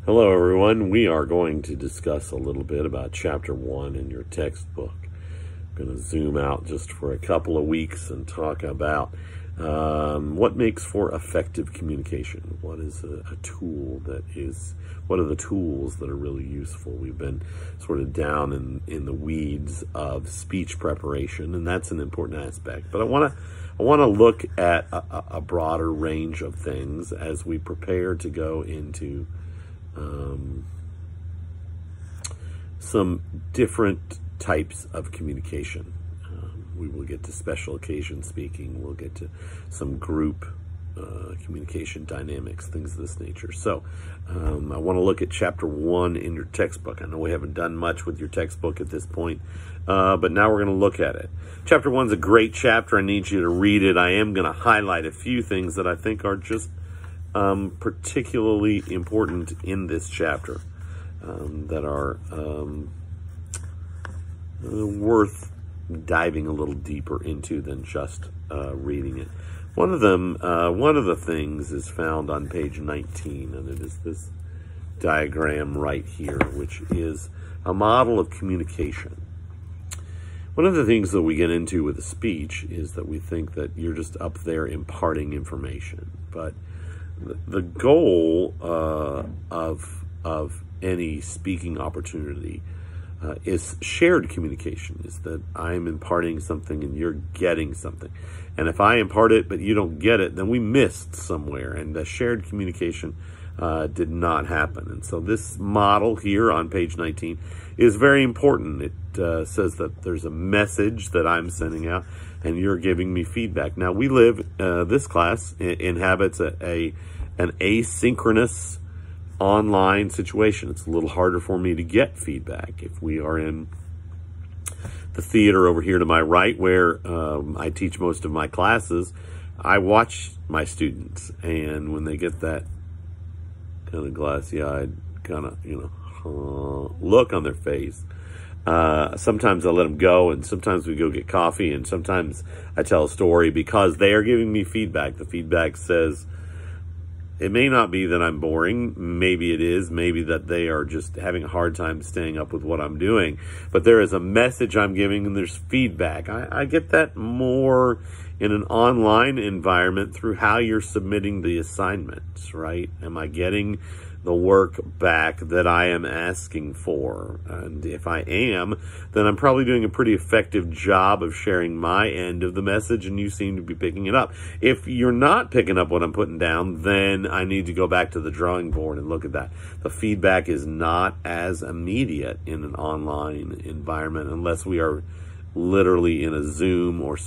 Hello everyone, we are going to discuss a little bit about chapter 1 in your textbook. I'm going to zoom out just for a couple of weeks and talk about what makes for effective communication. What is a tool that is, what are the tools that are really useful? We've been sort of down in the weeds of speech preparation, and that's an important aspect. But I want to look at a broader range of things as we prepare to go into some different types of communication. We will get to special occasion speaking. We'll get to some group communication dynamics, things of this nature. So I want to look at chapter 1 in your textbook. I know we haven't done much with your textbook at this point, but now we're going to look at it. Chapter 1 is a great chapter. I need you to read it. I am going to highlight a few things that I think are just particularly important in this chapter that are worth diving a little deeper into than just reading it. One of the things is found on page 19, and it is this diagram right here, which is a model of communication. One of the things that we get into with a speech is that we think that you're just up there imparting information, but the goal of any speaking opportunity is shared communication, is that I'm imparting something and you're getting something. And if I impart it but you don't get it, then we missed somewhere, and the shared communication did not happen. And so this model here on page 19 is very important. It says that there's a message that I'm sending out and you're giving me feedback. Now, we live, this class inhabits an asynchronous online situation. It's a little harder for me to get feedback. If we are in the theater over here to my right, where I teach most of my classes, I watch my students, and when they get that kind of glassy-eyed kind of, look on their face, sometimes I let them go, and sometimes we go get coffee, and sometimes I tell a story because they are giving me feedback. The feedback says, it may not be that I'm boring. Maybe it is. Maybe that they are just having a hard time staying up with what I'm doing. But there is a message I'm giving, and there's feedback. I get that more in an online environment through how you're submitting the assignments, right? Am I getting the work back that I am asking for? And if I am, then I'm probably doing a pretty effective job of sharing my end of the message, and you seem to be picking it up. If you're not picking up what I'm putting down, then I need to go back to the drawing board and look at that. The feedback is not as immediate in an online environment unless we are literally in a Zoom or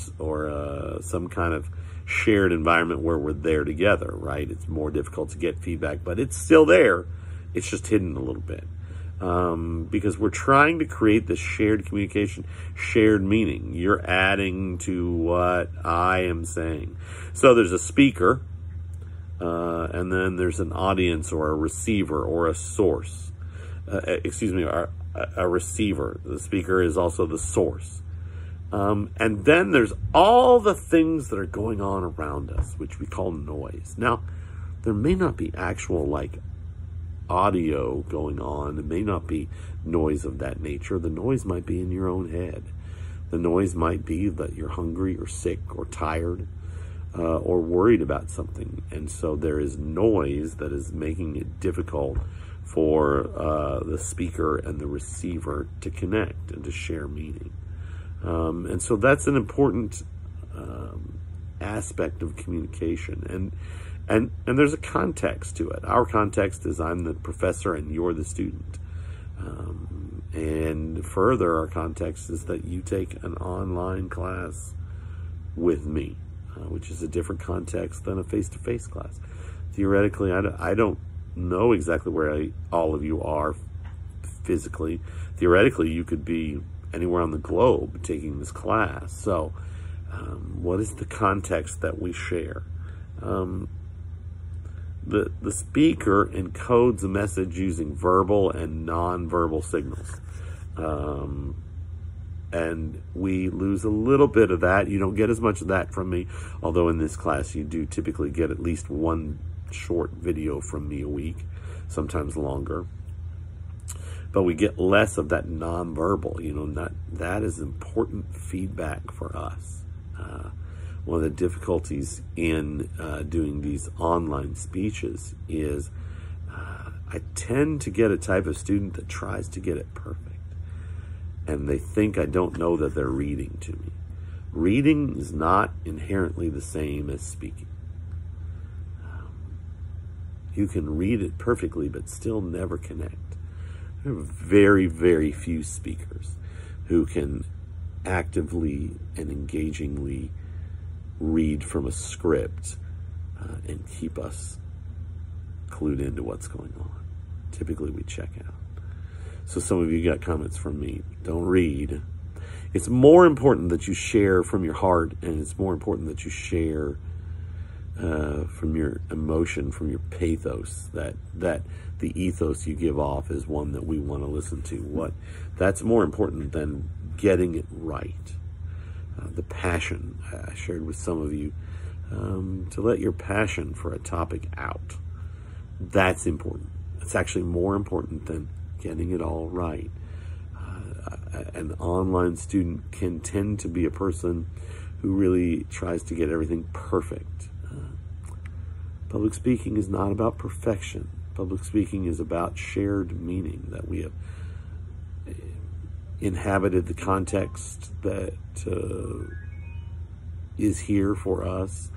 some kind of shared environment where we're there together, right? It's more difficult to get feedback, but it's still there. It's just hidden a little bit because we're trying to create this shared communication, shared meaning. You're adding to what I am saying. So there's a speaker, and then there's an audience or a receiver or a source. Excuse me, a receiver. The speaker is also the source. And then there's all the things that are going on around us, which we call noise. Now, there may not be actual, like, audio going on. It may not be noise of that nature. The noise might be in your own head. The noise might be that you're hungry or sick or tired or worried about something. And so there is noise that is making it difficult for the speaker and the receiver to connect and to share meaning. And so that's an important aspect of communication, and there's a context to it. Our context is I'm the professor and you're the student, and further, our context is that you take an online class with me, which is a different context than a face-to-face class. Theoretically, I don't know exactly where all of you are physically. Theoretically, you could be anywhere on the globe taking this class. So what is the context that we share? The speaker encodes a message using verbal and non-verbal signals. And we lose a little bit of that. You don't get as much of that from me, although in this class you do typically get at least one short video from me a week, sometimes longer. But we get less of that nonverbal, you know, that is important feedback for us. One of the difficulties in doing these online speeches is I tend to get a type of student that tries to get it perfect. And they think I don't know that they're reading to me. Reading is not inherently the same as speaking. You can read it perfectly, but still never connect. There are very, very few speakers who can actively and engagingly read from a script and keep us clued into what's going on. Typically, we check out. So some of you got comments from me. Don't read. It's more important that you share from your heart, and it's more important that you share from your emotion, from your pathos, that the ethos you give off is one that we want to listen to. That's more important than getting it right. The passion I shared with some of you, to let your passion for a topic out. That's important. It's actually more important than getting it all right. An online student can tend to be a person who really tries to get everything perfect. Public speaking is not about perfection. Public speaking is about shared meaning, that we have inhabited the context that is here for us,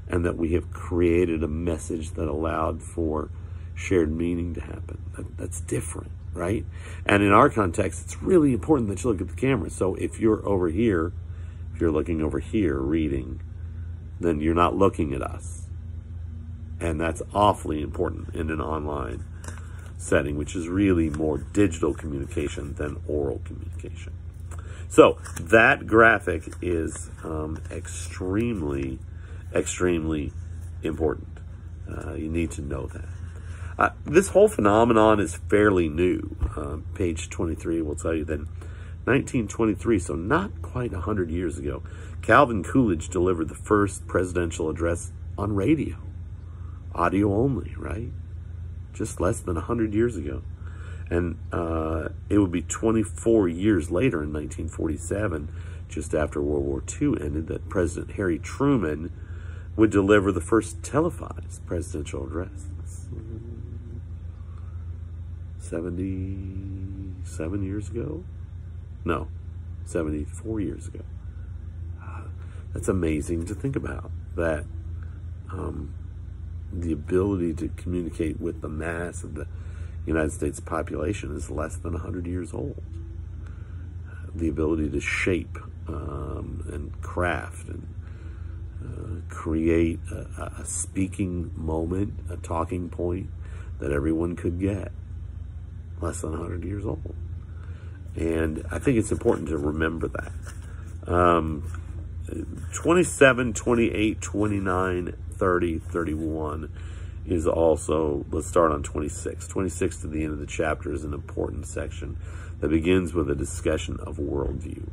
and that we have created a message that allowed for shared meaning to happen. That's different, right? And in our context, it's really important that you look at the camera. So if you're over here, if you're looking over here reading, then you're not looking at us. And that's awfully important in an online setting, which is really more digital communication than oral communication. So that graphic is extremely, extremely important. You need to know that. This whole phenomenon is fairly new. Page 23 will tell you that in 1923, so not quite 100 years ago, Calvin Coolidge delivered the first presidential address on radio. Audio only, right? Just less than 100 years ago. And it would be 24 years later in 1947, just after World War II ended, that President Harry Truman would deliver the first televised presidential address. 77 years ago? No, 74 years ago. That's amazing to think about, that the ability to communicate with the mass of the United States population is less than 100 years old. The ability to shape and craft and create a speaking moment, a talking point that everyone could get, less than 100 years old. And I think it's important to remember that. 27, 28, 29, 30, 31 is also, let's start on 26. 26 to the end of the chapter is an important section that begins with a discussion of worldview.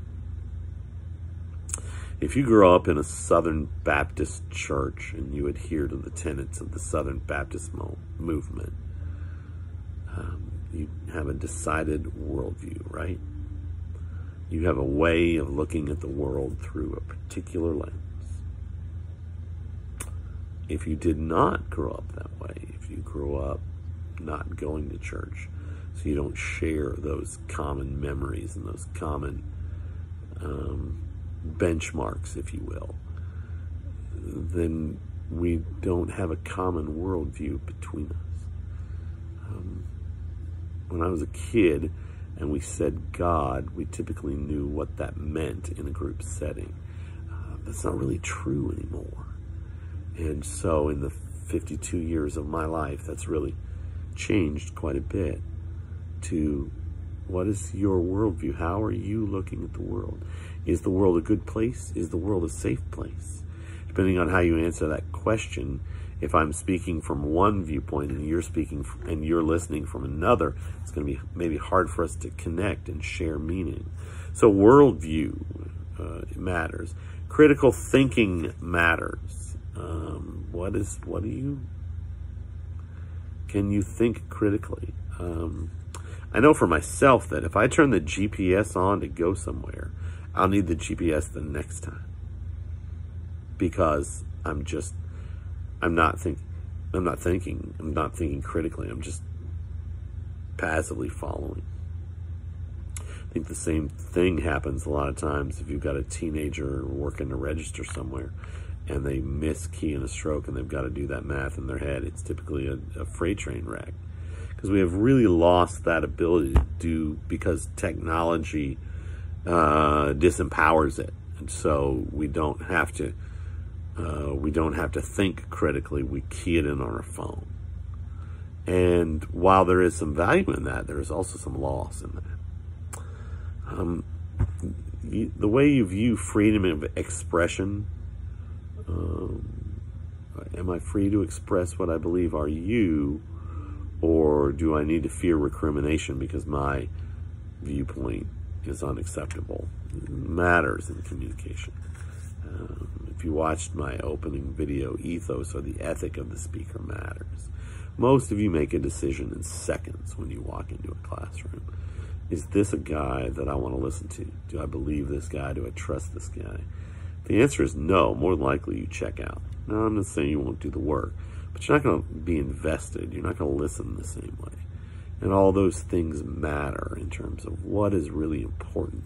If you grow up in a Southern Baptist church and you adhere to the tenets of the Southern Baptist movement, you have a decided worldview, right? You have a way of looking at the world through a particular lens. If you did not grow up that way, if you grew up not going to church, so you don't share those common memories and those common benchmarks, if you will, then we don't have a common worldview between us. When I was a kid and we said God, we typically knew what that meant in a group setting. That's not really true anymore. And so in the 52 years of my life, that's really changed quite a bit to what is your worldview? How are you looking at the world? Is the world a good place? Is the world a safe place? Depending on how you answer that question, if I'm speaking from one viewpoint and you're speaking and you're listening from another, it's going to be maybe hard for us to connect and share meaning. So worldview matters. Critical thinking matters. What do you Can you think critically? I know for myself that if I turn the GPS on to go somewhere, I'll need the GPS the next time, because I'm not thinking critically. I'm just passively following. I think the same thing happens a lot of times if you've got a teenager working to register somewhere and they miss key in a stroke and they've got to do that math in their head. It's typically a freight train wreck, because we have really lost that ability to do, because technology disempowers it. And so we don't have to think critically. We key it in on our phone. And while there is some value in that, there is also some loss in that. The way you view freedom of expression, am I free to express what I believe are you, or do I need to fear recrimination because my viewpoint is unacceptable? It matters in communication. If you watched my opening video, ethos, or the ethic of the speaker matters. Most of you make a decision in seconds when you walk into a classroom. Is this a guy that I want to listen to? Do I believe this guy? Do I trust this guy? If the answer is no, more than likely you check out. Now, I'm not saying you won't do the work, but you're not going to be invested. You're not going to listen the same way. And all those things matter in terms of what is really important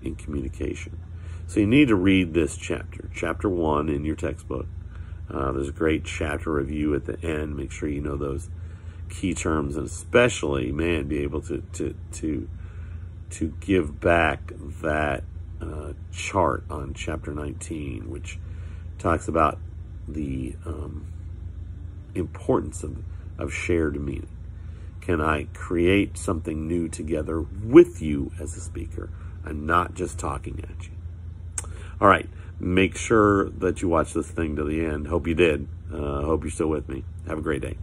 in communication. So you need to read this chapter, chapter 1 in your textbook. There's a great chapter review at the end. Make sure you know those key terms, and especially, man, be able to give back that chart on chapter 19, which talks about the importance of shared meaning. Can I create something new together with you as a speaker? I'm not just talking at you. All right, make sure that you watch this thing to the end. Hope you did. Hope you're still with me. Have a great day.